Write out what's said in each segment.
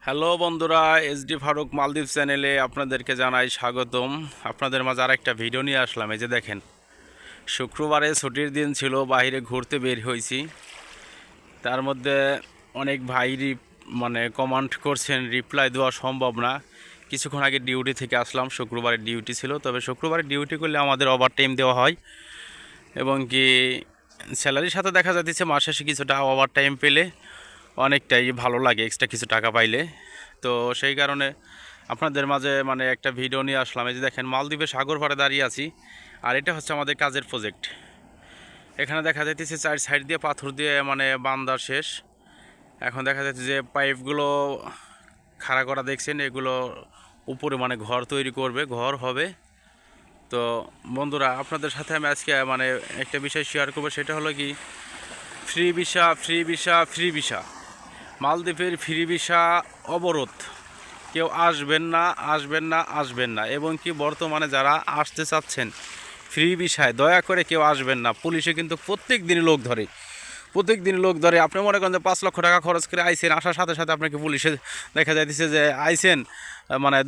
Hello বন্ধুরা, SD Faruk মালদ্বীপ চ্যানেলে আপনাদেরকে জানাই স্বাগতম। আপনাদের মাঝে আরেকটা ভিডিও নিয়ে আসলাম। এই যে দেখেন, শুক্রবারে ছুটির দিন ছিল, বাইরে ঘুরতে বের হয়েছি। তার মধ্যে অনেক ভাই কমেন্ট করছেন, রিপ্লাই দেওয়া সম্ভব না। কিছুক্ষণ আগে ডিউটি থেকে আসলাম, শুক্রবারে ডিউটি ছিল। তবে শুক্রবারে ডিউটি করলে আমাদের ওভার টাইম দেওয়া হয় এবং কি স্যালারির সাথে দেখা যাচ্ছে মাস শেষে কিছুটা ওভার টাইম পেলে অনেকটাই ভালো লাগে, এক্সট্রা কিছু টাকা পাইলে। তো সেই কারণে আপনাদের মাঝে একটা ভিডিও নিয়ে আসলাম। এই যে দেখেন, মালদ্বীপের সাগর পাড়ে দাঁড়িয়ে আছি, আর এটা হচ্ছে আমাদের কাজের প্রজেক্ট। এখানে দেখা যাইতেছে চার সাইড দিয়ে পাথর দিয়ে বান্দা শেষ। এখন দেখা যাচ্ছে যে পাইপগুলো খাড়া করা দেখছেন, এগুলো উপরে ঘর তৈরি করবে, ঘর হবে। তো বন্ধুরা, আপনাদের সাথে আমি আজকে একটা বিষয় শেয়ার করবো। সেটা হলো কি, free visa, free visa, free visa. মালদ্বীপের ফ্রি ভিসা অবরোধ। কেউ আসবেন না, আসবেন না, আসবেন না। এবং কি বর্তমানে যারা আসতে চাচ্ছেন ফ্রি ভিসায়, দয়া করে কেউ আসবেন না। পুলিশে কিন্তু প্রত্যেক দিনই লোক ধরে, প্রত্যেক দিন লোক ধরে। আপনি মনে করেন যে 5 লক্ষ টাকা খরচ করে আইসেন, আসার সাথে সাথে আপনাকে পুলিশে দেখা যাইতেছে যে আইসেন,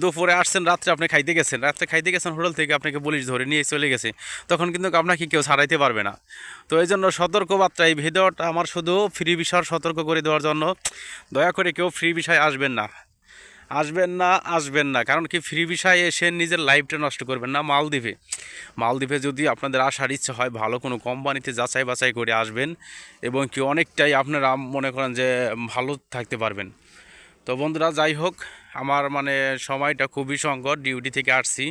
দুপুরে আসছেন, রাত্রে আপনি খাইতে গেছেন, রাত্রে খাইতে গেছেন হোটেল থেকে, আপনাকে পুলিশ ধরে নিয়ে চলে গেছে। তখন কিন্তু আপনাকে কেউ ছাড়াইতে পারবে না। তো এই জন্য সতর্কবার্তা, এই ভিডিওটা আমার শুধু ফ্রি ভিসার সতর্ক করে দেওয়ার জন্য। দয়া করে কেউ ফ্রি ভিসায় আসবেন না, আসবেন না, আসবেন না। কারণ কি, ফ্রি ভিসায় এসে নিজের লাইফটা নষ্ট করবেন না। মালদ্বীপে যদি আপনাদের আসার ইচ্ছা হয়, ভালো কোনো কোম্পানিতে যাচাই বাছাই করে আসবেন এবং কি অনেকটাই আপনারা মনে করেন যে ভালো থাকতে পারবেন। তো বন্ধুরা, যাই হোক, আমার সময়টা খুবই সংকট, ডিউটি থেকে আসছি,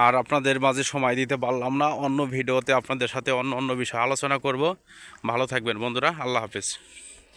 আর আপনাদের মাঝে সময় দিতে পারলাম না। অন্য ভিডিওতে আপনাদের সাথে অন্য অন্য বিষয়ে আলোচনা করব। ভালো থাকবেন বন্ধুরা, আল্লাহ হাফেজ।